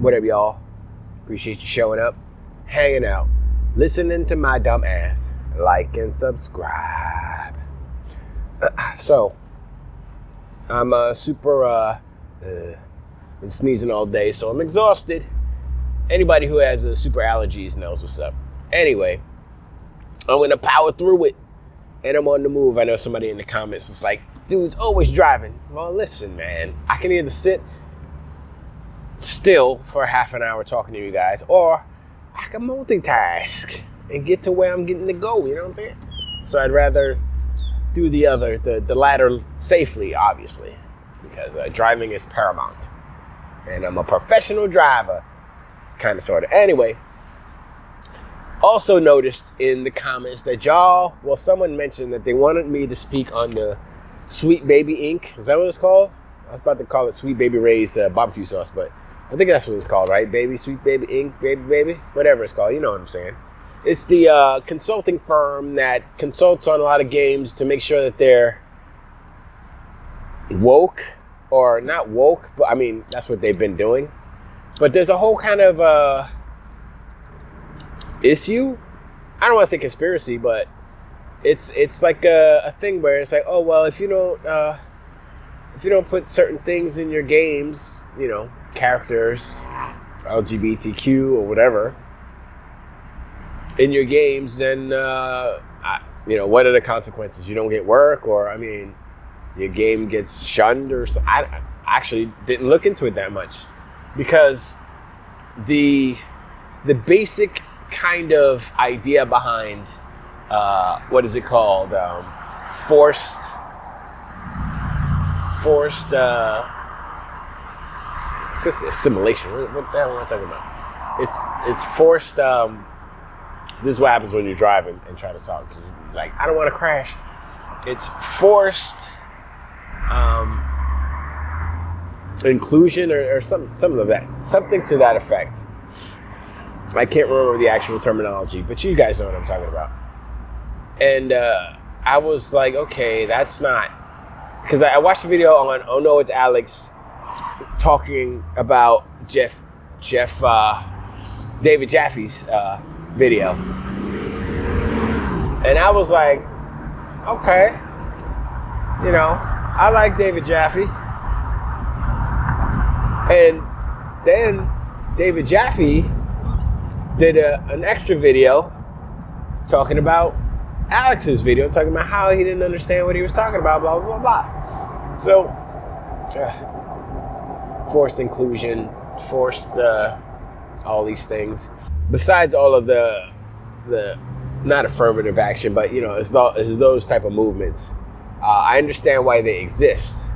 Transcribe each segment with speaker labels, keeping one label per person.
Speaker 1: What up, y'all? Appreciate you showing up, hanging out, listening to my dumb ass. Like and subscribe. So, I'm been sneezing all day, so I'm exhausted. Anybody who has super allergies knows what's up. Anyway, I'm gonna power through it, and I'm on the move. I know somebody in the comments was like, dude's always driving. Well, listen, man, I can either sit still for half an hour talking to you guys, or I can multitask and get to where I'm getting to go, you know what I'm saying? So I'd rather do the latter safely, obviously, because driving is paramount. And I'm a professional driver, kind of, sort of. Anyway, also noticed in the comments that someone mentioned that they wanted me to speak on the Sweet Baby Inc. Is that what it's called? I was about to call it Sweet Baby Ray's barbecue sauce, but I think that's what it's called, right? Sweet Baby Inc., baby, whatever it's called. You know what I'm saying. It's the consulting firm that consults on a lot of games to make sure that they're woke, or not woke, but I mean, that's what they've been doing. But there's a whole kind of issue. I don't want to say conspiracy, but it's like a thing where it's like, oh, well, if you don't put certain things in your games, you know, characters, LGBTQ or whatever, in your games, then, what are the consequences? You don't get work, or, I mean, your game gets shunned, or I actually didn't look into it that much, because the basic kind of idea behind, what is it called? Forced, it's just assimilation. What the hell am I talking about? It's forced, this is what happens when you're driving and try to talk. Like, I don't want to crash. It's forced inclusion or some of that. Something to that effect. I can't remember the actual terminology, but you guys know what I'm talking about. And I was like, okay, that's not... Because I watched a video on Oh No, It's Alex talking about David Jaffe's video. And I was like, okay, I like David Jaffe. And then David Jaffe did an extra video talking about Alex's video, talking about how he didn't understand what he was talking about, blah, blah, blah, blah. So, forced inclusion, forced all these things. Besides all of the not affirmative action, but it's those type of movements. I understand why they exist.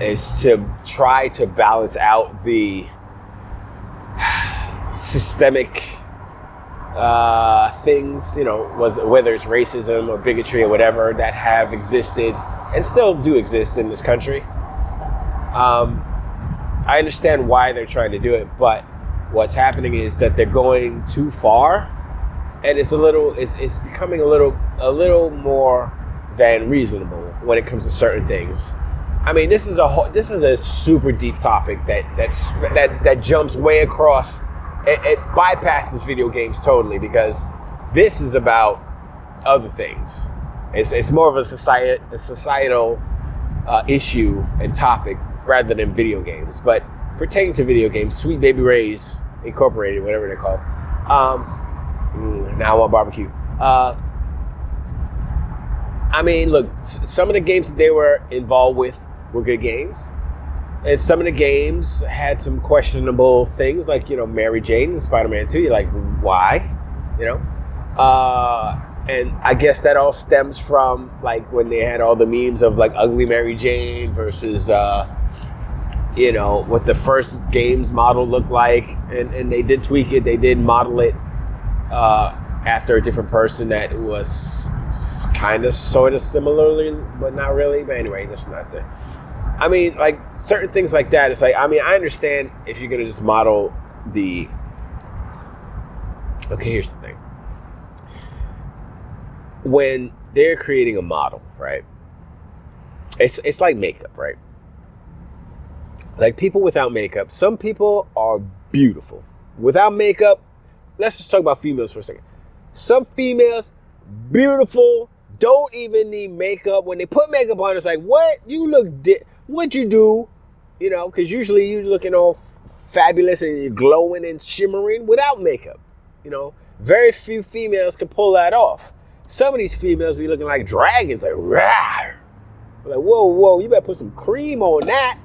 Speaker 1: Is to try to balance out the systemic things, whether it's racism or bigotry or whatever that have existed and still do exist in this country. I understand why they're trying to do it, but what's happening is that they're going too far, and it's becoming a little more than reasonable when it comes to certain things. I mean, this is a super deep topic that jumps way across. It bypasses video games totally, because this is about other things. It's more of a societal issue and topic rather than video games. But pertaining to video games, Sweet Baby Ray's Incorporated, whatever they're called. Now I want barbecue. I mean, look, some of the games that they were involved with were good games. And some of the games had some questionable things, like, Mary Jane in Spider-Man 2. You're like, why? And I guess that all stems from, like, when they had all the memes of, like, ugly Mary Jane versus, what the first game's model looked like. And they did tweak it. They did model it after a different person that was kind of, sort of similarly, but not really. But anyway, that's not the... I mean, like, certain things like that, it's like, I mean, I understand if you're going to just model the... Okay, here's the thing. When they're creating a model, right? It's like makeup, right? Like people without makeup, some people are beautiful. Without makeup, let's just talk about females for a second. Some females, beautiful, don't even need makeup. When they put makeup on, it's like, what? You look, what'd you do? You know, because usually you're looking all fabulous and you're glowing and shimmering without makeup. You know, very few females can pull that off. Some of these females be looking like dragons, like, rawr. Like, whoa, you better put some cream on that.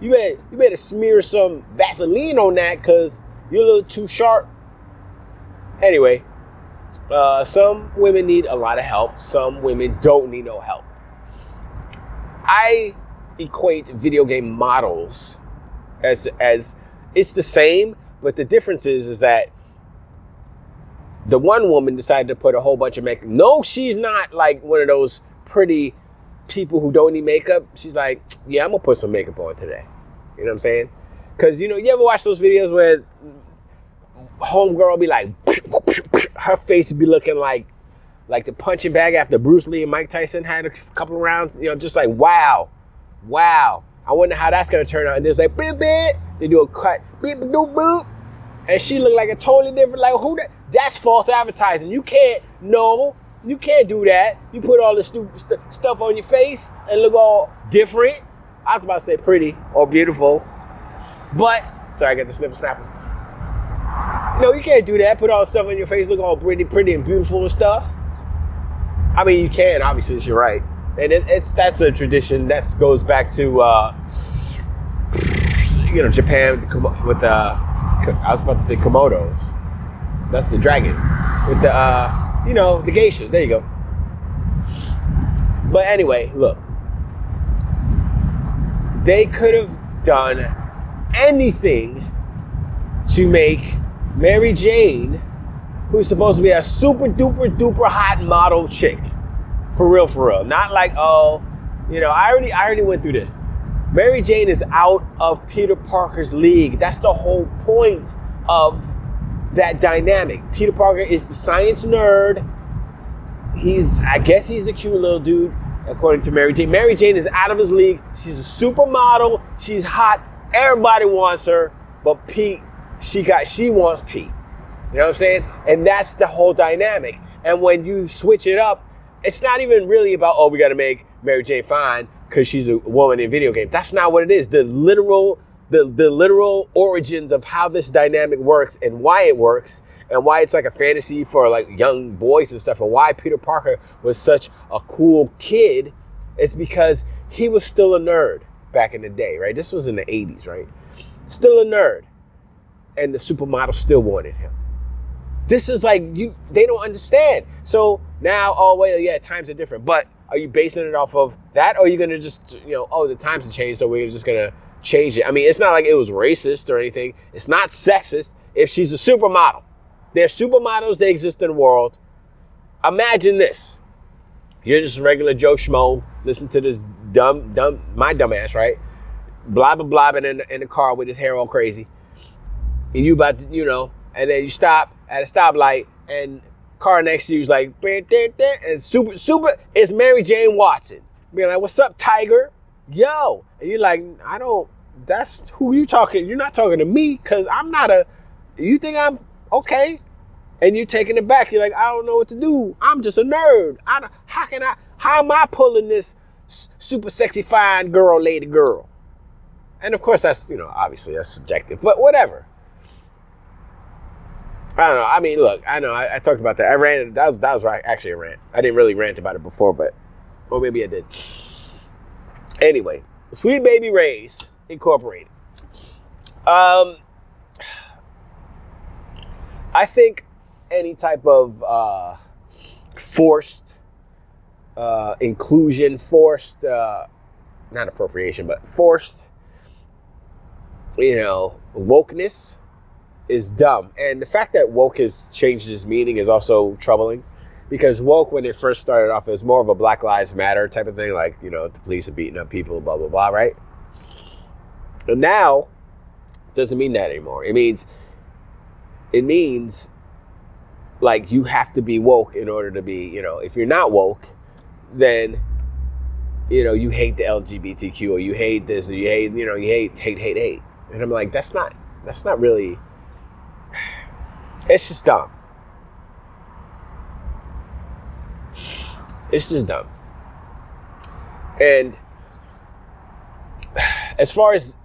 Speaker 1: You better smear some Vaseline on that because you're a little too sharp. Anyway, some women need a lot of help. Some women don't need no help. I equate video game models as it's the same, but the difference is that the one woman decided to put a whole bunch of makeup. No, she's not like one of those pretty people who don't need makeup. She's like, yeah, I'm gonna put some makeup on today. You know what I'm saying? Because, you know, you ever watch those videos where homegirl be like, her face would be looking like the punching bag after Bruce Lee and Mike Tyson had a couple of rounds, you know, just like, wow. I wonder how that's gonna turn out. And there's like, beep, beep. They do a cut, beep, boop, boop. And she look like a totally different, like, who that? That's false advertising. You can't do that. You put all this stupid stuff on your face and look all different. I was about to say pretty or beautiful, but, sorry, I got the sniffle snappers. No, you can't do that. Put all the stuff on your face, look all pretty and beautiful and stuff. I mean, you can, obviously, you're right. And that's a tradition that goes back to, you know, Japan with I was about to say Komodos. That's the dragon. With the, you know, the geishas. There you go. But anyway, look. They could have done anything to make Mary Jane, who's supposed to be a super duper hot model chick. For real. Not like, oh, you know, I already went through this. Mary Jane is out of Peter Parker's league. That's the whole point of that dynamic. Peter Parker is the science nerd. I guess he's a cute little dude, according to Mary Jane. Mary Jane is out of his league. She's a supermodel. She's hot. Everybody wants her. But Pete, she wants Pete. You know what I'm saying? And that's the whole dynamic. And when you switch it up, it's not even really about, oh, we got to make Mary Jane fine because she's a woman in video games. That's not what it is. The literal origins of how this dynamic works and why it works and why it's like a fantasy for like young boys and stuff, and why Peter Parker was such a cool kid is because he was still a nerd back in the day, right? This was in the 80s, right? Still a nerd. And the supermodel still wanted him. This is like, they don't understand. So now, oh, well, yeah, times are different. But are you basing it off of that? Or are you going to just, you know, oh, the times have changed, so we're just going to change it? I mean, it's not like it was racist or anything. It's not sexist if she's a supermodel. They're supermodels. They exist in the world. Imagine this. You're just a regular Joe Schmo. Listen to this my dumb ass, right? Blah, blah, blah, and in the car with his hair all crazy. And you about to, you know, and then you stop at a stoplight and car next to you is like, and super, it's Mary Jane Watson. Being like, what's up, Tiger? Yo. And you're like, that's who you talking. You're not talking to me because I'm not you think I'm okay? And you're taking it back. You're like, I don't know what to do. I'm just a nerd. How am I pulling this super sexy, fine lady girl? And of course, that's, you know, obviously that's subjective, but whatever. I don't know. I mean, look, I know I talked about that. I ranted. That was actually a rant. I didn't really rant about it before, or maybe I did. Anyway, Sweet Baby Ray's Incorporated. I think any type of forced inclusion, forced, not appropriation, but forced, you know, wokeness is dumb. And the fact that woke has changed its meaning is also troubling, because woke, when it first started off, as more of a Black Lives Matter type of thing, like, you know, the police are beating up people, blah, blah, blah, right? And now, it doesn't mean that anymore. It means like you have to be woke in order to be, you know, if you're not woke, then you hate the LGBTQ, or you hate this, or you hate, you hate. And I'm like, that's not really, it's just dumb. It's just dumb. And as far as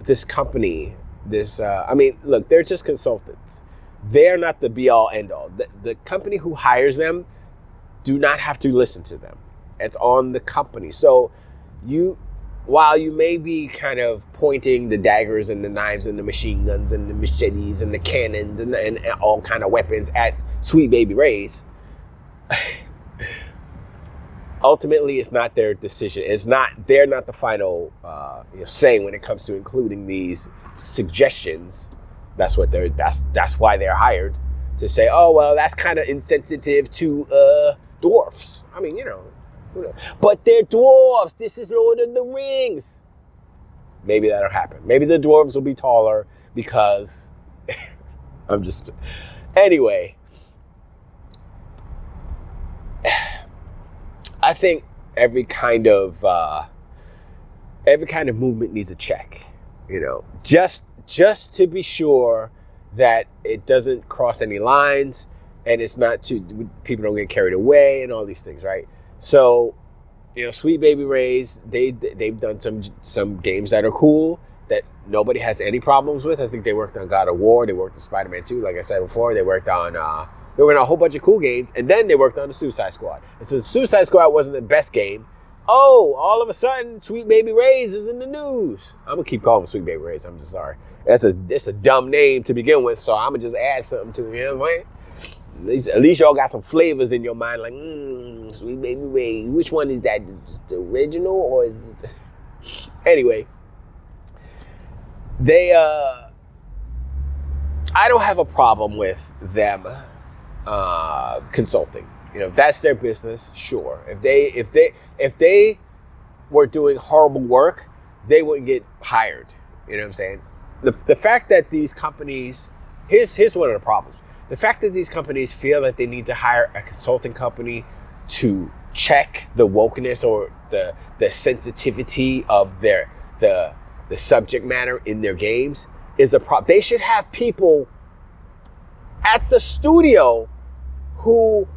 Speaker 1: this company, look, they're just consultants. They're not the be all end all. The company who hires them do not have to listen to them. It's on the company. So while you may be kind of pointing the daggers and the knives and the machine guns and the machetes and the cannons and all kind of weapons at Sweet Baby Ray's, ultimately it's not their decision. They're not the final say when it comes to including these suggestions. That's why they're hired, to say, oh well, that's kind of insensitive to dwarfs. I mean, but they're dwarves. This is Lord of the Rings. Maybe that'll happen. Maybe the dwarves will be taller because anyway. I think every kind of movement needs a check, just to be sure that it doesn't cross any lines, and it's not people don't get carried away and all these things, right? So, Sweet Baby Ray's, they've done some games that are cool that nobody has any problems with. I think they worked on God of War, they worked on Spider-Man 2, like I said before, they worked on a whole bunch of cool games, and then they worked on the Suicide Squad. And since Suicide Squad wasn't the best game, all of a sudden, Sweet Baby Ray's is in the news. I'm going to keep calling him Sweet Baby Ray's. I'm just sorry. It's a dumb name to begin with, so I'm going to just add something to it. You know what I'm saying? At least y'all got some flavors in your mind, like, Sweet Baby Ray. Which one is that? The original, or is it... Anyway, I don't have a problem with them consulting. That's their business. Sure, if they were doing horrible work, they wouldn't get hired. You know what I'm saying? The fact that these companies, here's one of the problems. The fact that these companies feel that they need to hire a consulting company to check the wokeness or the sensitivity of the subject matter in their games is a problem. They should have people at the studio who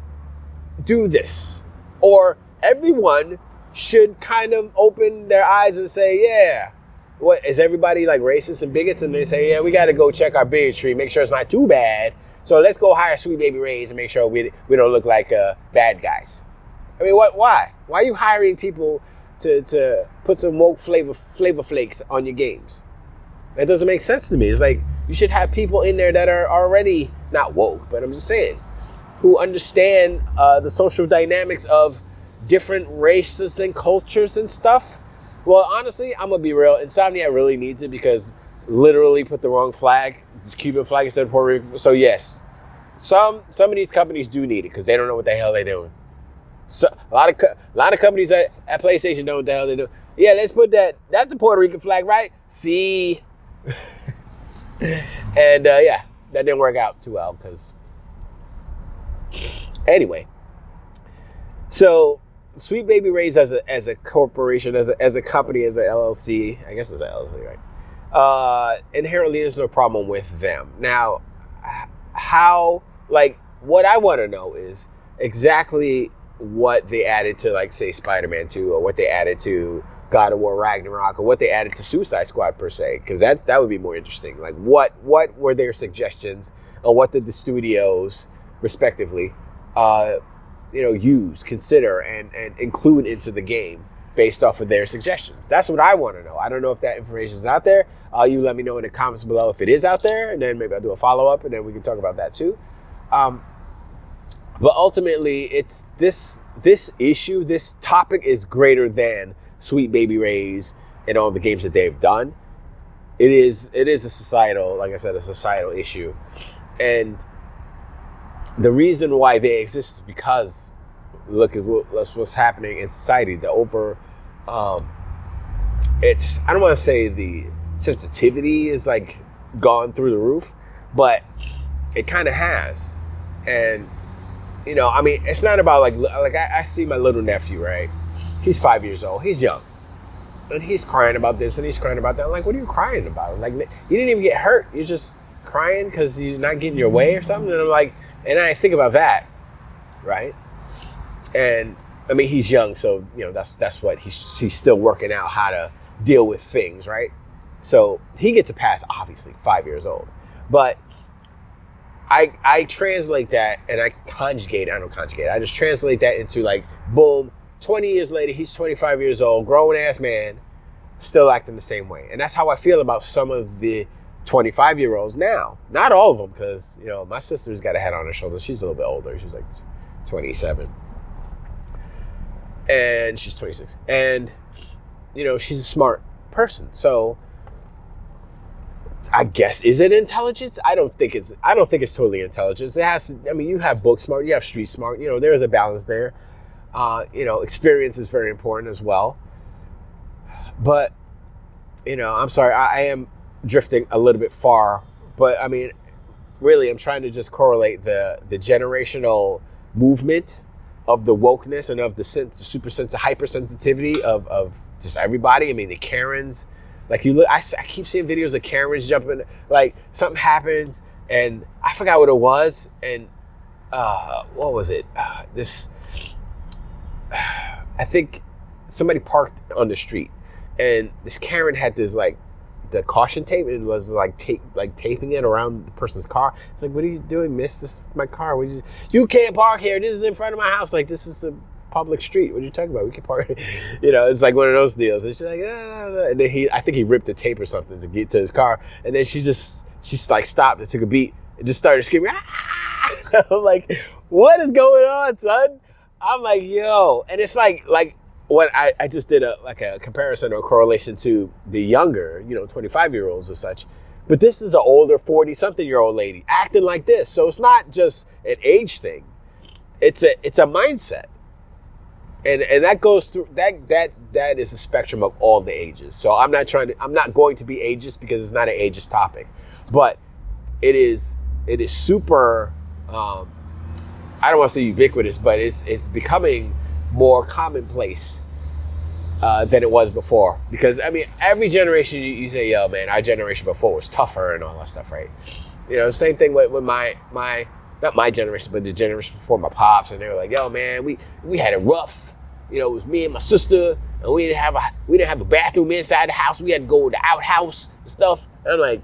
Speaker 1: do this, or everyone should kind of open their eyes and say, yeah, what is everybody like racist and bigots? And they say, yeah, we got to go check our bigotry, make sure it's not too bad. So let's go hire Sweet Baby Ray's and make sure we don't look like bad guys. I mean, why are you hiring people to put some woke flavor flakes on your games? That doesn't make sense to me. It's like, you should have people in there that are already not woke, but I'm just saying, who understand the social dynamics of different races and cultures and stuff. Well, honestly, I'm gonna be real. Insomniac really needs it, because literally put the wrong flag, Cuban flag instead of Puerto Rico. So yes, some of these companies do need it because they don't know what the hell they're doing. So a lot of companies at PlayStation don't know what the hell they're doing. Yeah, let's put that's the Puerto Rican flag, right? See. And yeah, that didn't work out too well, because anyway. So Sweet Baby Ray's as a corporation, as a company, as a LLC, I guess it's an LLC, right? Inherently, there's no problem with them. Now, what I want to know is exactly what they added to, like, say, Spider-Man 2, or what they added to God of War Ragnarok, or what they added to Suicide Squad per se, because that would be more interesting. Like, what were their suggestions, or what did the studios, respectively, use, consider, and include into the game based off of their suggestions? That's what I want to know. I don't know if that information is out there. You let me know in the comments below if it is out there, and then maybe I'll do a follow-up, and then we can talk about that too. But ultimately, it's this issue, this topic is greater than Sweet Baby Ray's and all the games that they've done. It is a societal, like I said, a societal issue. And the reason why they exist is because, look at what's happening in society. I don't want to say the sensitivity is like gone through the roof, but it kind of has. And, it's not about like I see my little nephew, right? He's 5 years old. He's young. And he's crying about this and he's crying about that. I'm like, what are you crying about? Like, you didn't even get hurt. You're just crying because you're not getting your way or something. And I'm like, and I think about that, right? And I mean, he's young, so that's what he's still working out how to deal with things, right? So he gets a pass, obviously, 5 years old. But I translate that and I just translate that into like, boom, 20 years later, he's 25 years old, grown ass man, still acting the same way. And that's how I feel about some of the 25-year-olds now. Not all of them, because, my sister's got a head on her shoulders. She's a little bit older. She's like 27. And she's 26. And, she's a smart person. So I guess, is it intelligence? I don't think it's totally intelligence. It has to, you have book smart, you have street smart, there is a balance there. Experience is very important as well. But, I'm sorry, I am drifting a little bit far, but really, I'm trying to just correlate the generational movement of the wokeness and of the super hypersensitivity of just everybody. The Karens, like you look, I keep seeing videos of Karens jumping, like something happens and I forgot what it was. And what was it? I think somebody parked on the street and this Karen had this like the caution tape and was taping it around the person's car. It's like, what are you doing, miss? This is my car. You can't park here. This is in front of my house. Like, this is a public street. What are you talking about? We can park. It's like one of those deals. And she's like, ah. And then I think he ripped the tape or something to get to his car. And then she's like stopped and took a beat and just started screaming. Ah! I'm like, what is going on, son? I'm like, yo. And it's like what I just did a comparison or correlation to the younger, 25-year-olds or such. But this is an older 40-something-year-old lady acting like this. So it's not just an age thing. It's a mindset. And that goes through that is a spectrum of all the ages. So I'm not going to be ageist because it's not an ageist topic. But it is super I don't want to say ubiquitous, but it's becoming more commonplace than it was before. Because every generation you say, yo, man, our generation before was tougher and all that stuff, right? The same thing with my not my generation, but the generation before, my pops, and they were like, yo, man, we had it rough. It was me and my sister, and we didn't have a bathroom inside the house. We had to go to the outhouse and stuff. And I'm like,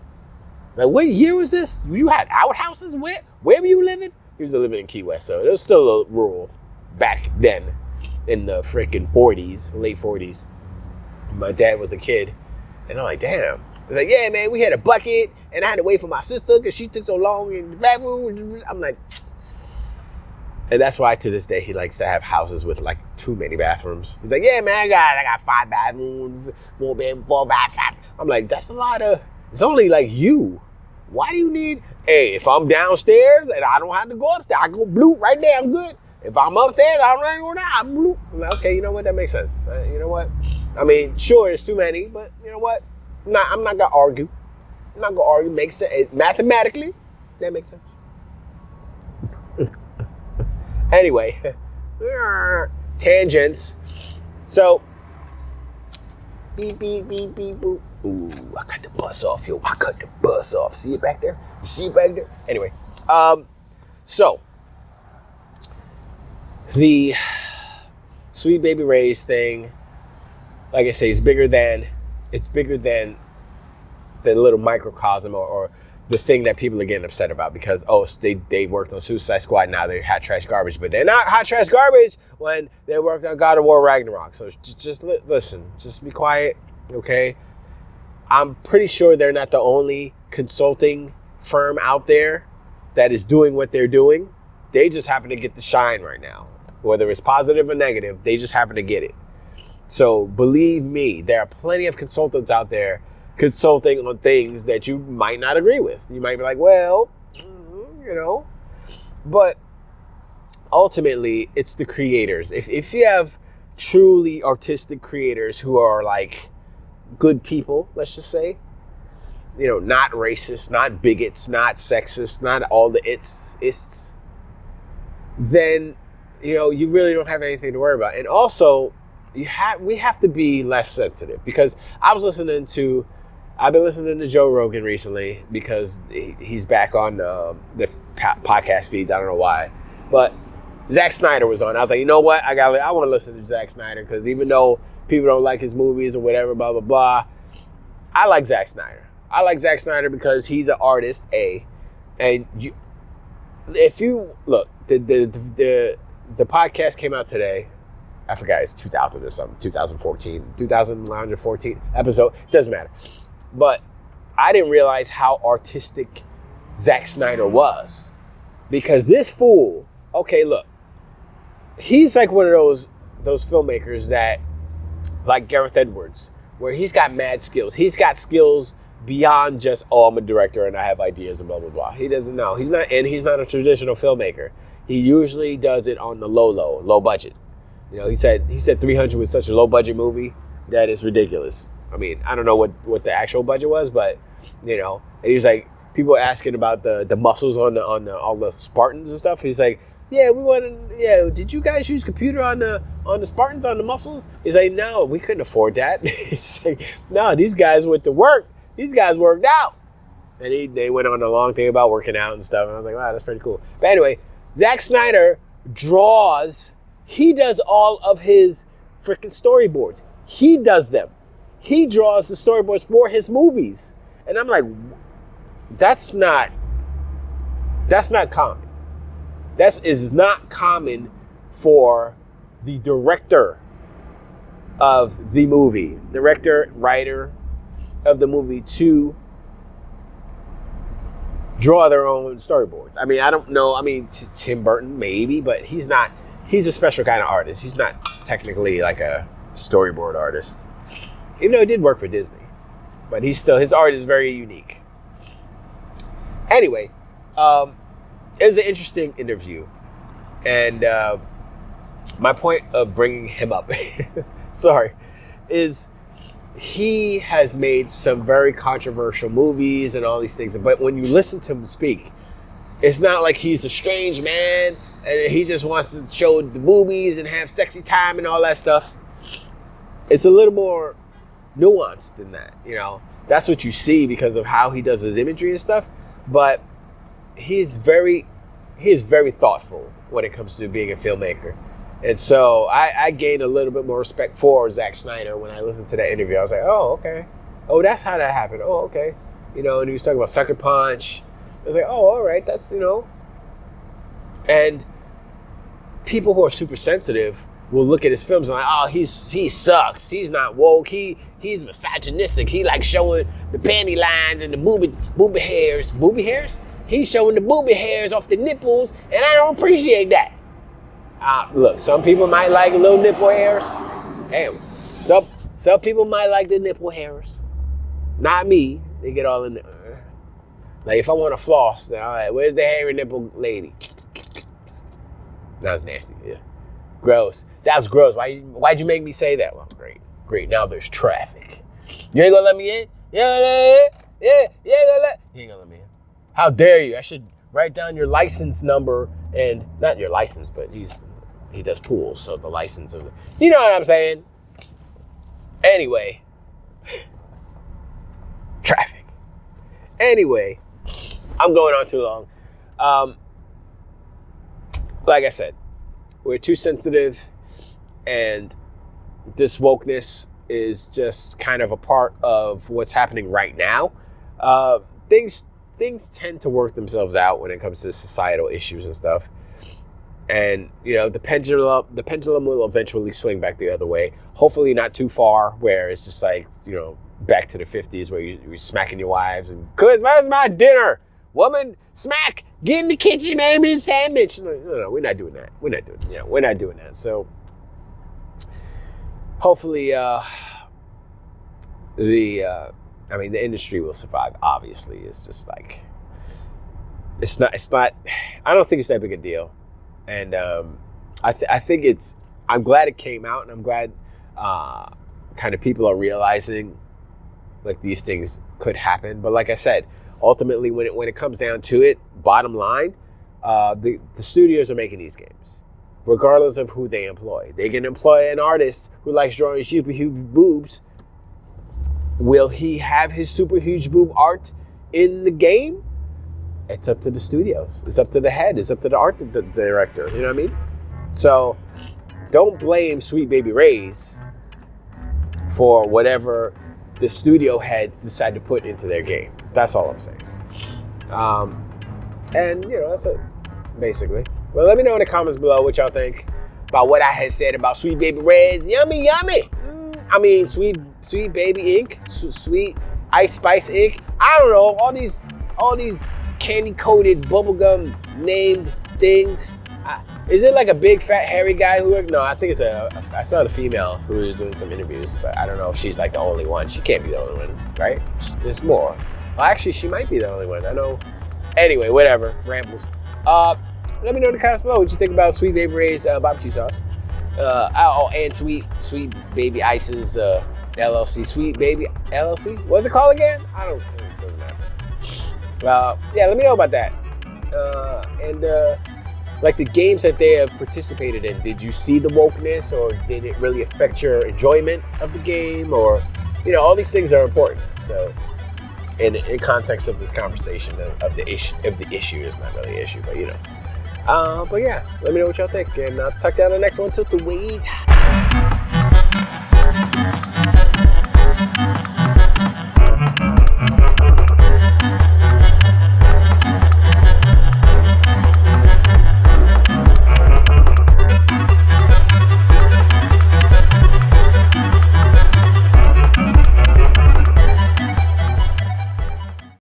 Speaker 1: what year was this? You had outhouses? Where were you living? He was living in Key West, so it was still a rural back then in the freaking 40s, late 40s. My dad was a kid, and I'm like, damn. It's like, yeah, man, we had a bucket, and I had to wait for my sister because she took so long in the bathroom. I'm like, and that's why to this day he likes to have houses with like too many bathrooms. He's like, yeah, man, I got 5 bathrooms, 4 bedrooms, 4 bathrooms. I'm like, that's a lot of. It's only like you. Why do you need? Hey, if I'm downstairs and I don't have to go upstairs, I go bloop right there. I'm good. If I'm upstairs, I don't have to go down. I'm bloop. I'm like, okay, you know what? That makes sense. You know what? Sure, it's too many, but you know what? I'm not gonna argue. I'm not gonna argue. Makes sense mathematically. That makes sense. Anyway, tangents. So, beep, beep, beep, beep, boop. Ooh, I cut the bus off, yo. I cut the bus off. See it back there? You see it back there? Anyway, so, the Sweet Baby Ray's thing, like I say, it's bigger than the little microcosm or the thing that people are getting upset about because, they worked on Suicide Squad, now they're hot trash garbage, but they're not hot trash garbage when they worked on God of War Ragnarok. So just listen, just be quiet, okay? I'm pretty sure they're not the only consulting firm out there that is doing what they're doing. They just happen to get the shine right now. Whether it's positive or negative, they just happen to get it. So believe me, there are plenty of consultants out there consulting on things that you might not agree with. You might be like, well, but ultimately it's the creators. If you have truly artistic creators who are like good people, let's just say, not racist, not bigots, not sexist, not all the it's, then, you really don't have anything to worry about. And also, we have to be less sensitive, because I've been listening to Joe Rogan recently, because he's back on the podcast feeds. I don't know why, but Zack Snyder was on. I was like, you know what? I want to listen to Zack Snyder, because even though people don't like his movies or whatever, blah blah blah, I like Zack Snyder. I like Zack Snyder because he's an artist, and if you look, the podcast came out today. I forgot, it's 2000 or something, 2114 episode. Doesn't matter. But I didn't realize how artistic Zack Snyder was, because this fool. Okay, look, he's like one of those filmmakers that, like Gareth Edwards, where he's got mad skills. He's got skills beyond just, oh, I'm a director and I have ideas and blah, blah, blah. He doesn't know. He's not a traditional filmmaker. He usually does it on the low budget. You know, he said 300 was such a low budget movie that it's ridiculous. I mean, I don't know what the actual budget was, but, you know, and he was like, people were asking about the muscles on all the Spartans and stuff. He's like, did you guys use computer on the Spartans, on the muscles? He's like, no, we couldn't afford that. He's like, no, these guys went to work. These guys worked out. And they went on a long thing about working out and stuff. And I was like, wow, that's pretty cool. But anyway, Zack Snyder he does all of his freaking storyboards. He does them. He draws the storyboards for his movies. And I'm like, that's not common. That is not common for the director of the movie, writer of the movie, to draw their own storyboards. I mean, I don't know. I mean, Tim Burton maybe, but he's not. He's a special kind of artist. He's not technically like a storyboard artist, even though he did work for Disney. But his art is very unique. Anyway, it was an interesting interview, and my point of bringing him up, is he has made some very controversial movies and all these things. But when you listen to him speak, it's not like he's a strange man and he just wants to show the movies and have sexy time and all that stuff. It's a little more nuanced than that, you know. That's what you see because of how he does his imagery and stuff. But he is very thoughtful when it comes to being a filmmaker. And so I gained a little bit more respect for Zack Snyder when I listened to that interview. I was like, oh, okay. Oh, that's how that happened. Oh, okay. You know, and he was talking about Sucker Punch. I was like, oh, all right, that's, you know. And people who are super sensitive will look at his films and like, oh, he sucks. He's not woke. He's misogynistic. He likes showing the panty lines and the booby hairs. Booby hairs? He's showing the booby hairs off the nipples, and I don't appreciate that. Look, some people might like little nipple hairs. Hey, some people might like the nipple hairs. Not me. They get all in there. Like, if I want to floss, then all right, where's the hairy nipple lady? That was nasty, yeah. Gross. That was gross. Why'd you make me say that? Well, great. Now there's traffic. You ain't gonna let me in? You ain't gonna let me in. How dare you? I should write down your license number, and not your license, but he does pools, so the license of you know what I'm saying? Anyway. Traffic. Anyway, I'm going on too long. Like I said, we're too sensitive, and this wokeness is just kind of a part of what's happening right now. Things tend to work themselves out when it comes to societal issues and stuff. And, you know, the pendulum will eventually swing back the other way. Hopefully not too far, where it's just like, you know, back to the 50s where you're smacking your wives and, "Cuz, where's my dinner? Woman, smack! Get in the kitchen, man, me a sandwich." No, we're not doing that. We're not doing that. So, hopefully, the industry will survive. Obviously, it's just like, it's not. I don't think it's that big a deal, and I think I'm glad it came out, and I'm glad kind of people are realizing like these things could happen. But like I said, ultimately, when it comes down to it, bottom line, the studios are making these games. regardless of who they employ. They can employ an artist who likes drawing super huge boobs. Will he have his super huge boob art in the game? It's up to the studios. It's up to the head. It's up to the art director. You know what I mean? So don't blame Sweet Baby Ray's for whatever the studio heads decide to put into their game. That's all I'm saying. And, you know, that's it, basically. Well, let me know in the comments below what y'all think about what I had said about Sweet Baby Ray's. Yummy, yummy. I mean, Sweet Baby Ink, Sweet Ice Spice Ink. I don't know, all these candy-coated bubblegum named things. Is it like a big fat hairy guy who? No, I think it's I saw the female who was doing some interviews, but I don't know if she's like the only one. She can't be the only one, right? There's more. Well, actually, she might be the only one. I know. Anyway, whatever. Rambles. Let me know in the comments below what you think about Sweet Baby Ray's barbecue sauce. And Sweet Baby Ice's LLC. Sweet Baby LLC. What's it called again? I don't. It doesn't matter. Yeah, let me know about that. Like the games that they have participated in, did you see the wokeness, or did it really affect your enjoyment of the game? Or, you know, all these things are important. So, in context of this conversation of the issue, it's not really an issue, but you know. But yeah, let me know what y'all think, and I'll talk to you on the next one. Till the wait.